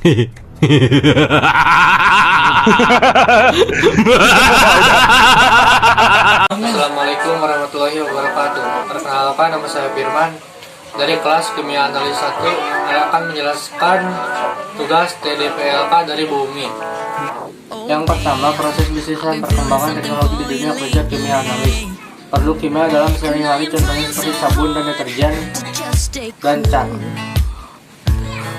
Assalamualaikum warahmatullahi wabarakatuh. Perkenalkan, nama saya Firman dari kelas Kimia Analis 1. Saya akan menjelaskan tugas TDPLK dari Bumi. Yang pertama, proses bisnis dan perkembangan teknologi di dunia kerja kimia analis. Produk kimia dalam sehari-hari contohnya seperti sabun dan deterjen dan cat.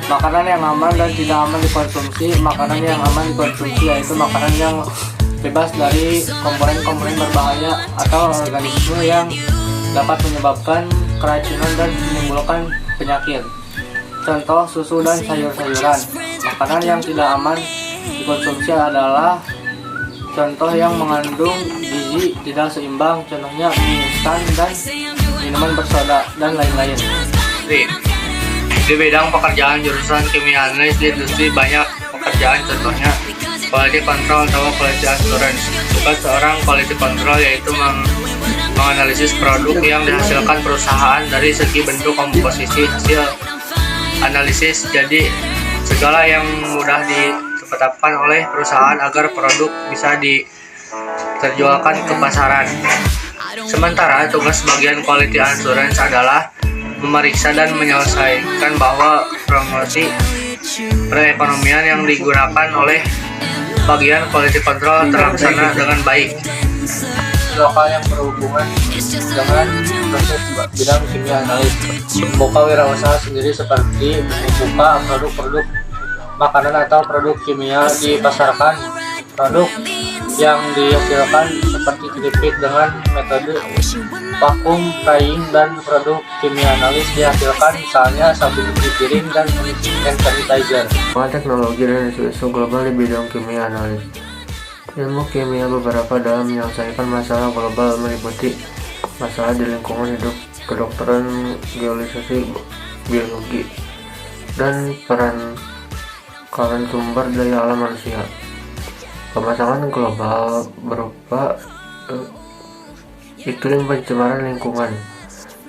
Makanan yang aman dan tidak aman dikonsumsi. Makanan yang aman dikonsumsi yaitu makanan yang bebas dari komponen-komponen berbahaya atau organisme yang dapat menyebabkan keracunan dan menimbulkan penyakit. Contoh, susu dan sayur-sayuran. Makanan yang tidak aman dikonsumsi adalah contoh yang mengandung gizi tidak seimbang, contohnya mie instan dan minuman bersoda dan lain-lain. Di bidang pekerjaan jurusan kimia analis di industri banyak pekerjaan, contohnya quality control atau quality assurance. Tugas seorang quality control yaitu menganalisis produk yang dihasilkan perusahaan dari segi bentuk, komposisi, hasil analisis, jadi segala yang mudah ditetapkan oleh perusahaan agar produk bisa diterjualkan ke pasaran. Sementara tugas bagian quality assurance adalah memeriksa dan menyelesaikan bahwa promosi perekonomian yang digunakan oleh bagian quality control terlaksana dengan baik. Lokal yang berhubungan dengan proses bidang kimia analis, membuka wirausaha sendiri seperti membuka produk-produk makanan atau produk kimia dipasarkan. Produk yang dihasilkan seperti keripik dengan metode vakum drying dan produk kimia analis dihasilkan misalnya sabun cuci piring dan hand sanitizer. Teknologi dan isu-isu global di bidang kimia analis. Ilmu kimia beberapa dalam menyelesaikan masalah global meliputi masalah di lingkungan hidup, kedokteran, geologi, biologi, dan peran sumber daya alam manusia. Pemasangan global berupa iklim pencemaran lingkungan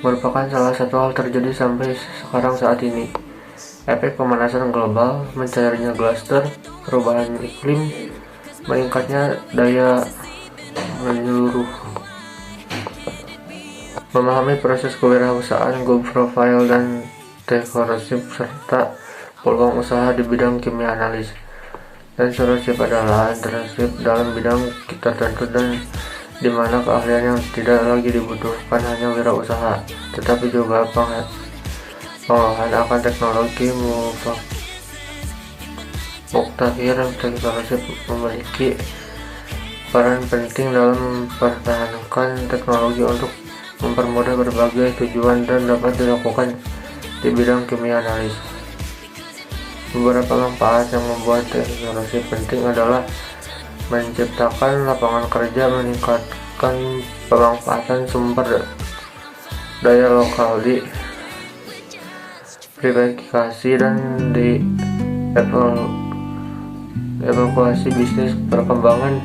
merupakan salah satu hal terjadi sampai sekarang saat ini. Efek pemanasan global, mencairnya glaster, perubahan iklim, meningkatnya daya menyeluruh. Memahami proses kewirausahaan, good profile, dan dekorasif serta peluang usaha di bidang kimia analis. Dan solutif adalah internship dalam bidang tertentu dan di mana keahlian yang tidak lagi dibutuhkan hanya wirausaha, tetapi juga pengolahan akan teknologi muktahir. Teknologi memiliki peran penting dalam mempertahankan teknologi untuk mempermudah berbagai tujuan dan dapat dilakukan di bidang kimia analis. Beberapa manfaat yang membuat teknologi penting adalah menciptakan lapangan kerja, meningkatkan pemanfaatan sumber daya lokal, di diversifikasi dan di evaluasi bisnis, perkembangan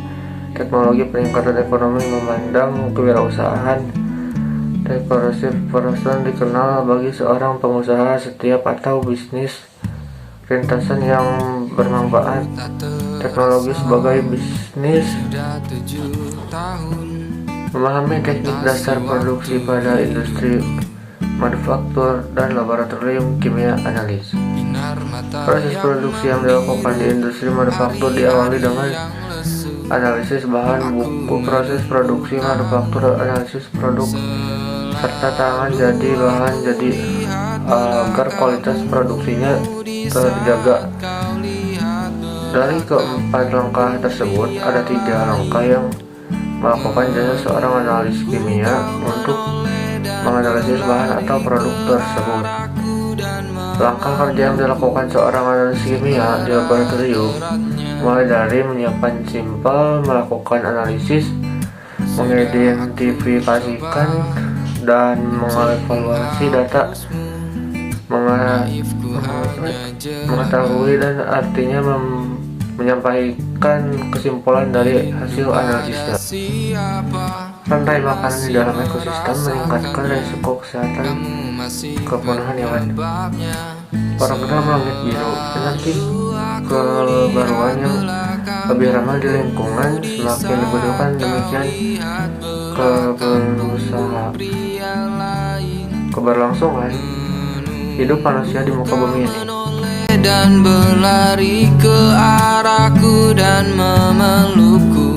teknologi, peningkatan ekonomi, memandang kewirausahaan. Dekorasif person dikenal bagi seorang pengusaha setiap atau bisnis rintisan yang bermanfaat. Teknologi sebagai bisnis, memahami teknik dasar produksi pada industri manufaktur dan laboratorium kimia analis. Proses produksi yang dilakukan di industri manufaktur diawali dengan analisis bahan baku, proses produksi manufaktur, analisis produk, serta tangan jadi bahan jadi agar kualitas produksinya terjaga. Dari keempat langkah tersebut, ada 3 langkah yang melakukan jasa seorang analis kimia untuk menganalisis bahan atau produk tersebut. Langkah kerja yang dilakukan seorang analis kimia di laboratorium mulai dari menyiapkan sampel, melakukan analisis, mengidentifikasikan dan mengevaluasi data, mengetahui dan artinya menyampaikan kesimpulan dari hasil analisisnya. Rantai makanan di dalam ekosistem meningkatkan risiko kesehatan kepunahan hewan. Program Langit Biru, nanti kebaruan yang lebih ramah di lingkungan, semakin dibutuhkan demikian keberlangsungan hidup manusia di muka bumi ini. Dan berlari ke arahku dan memelukku.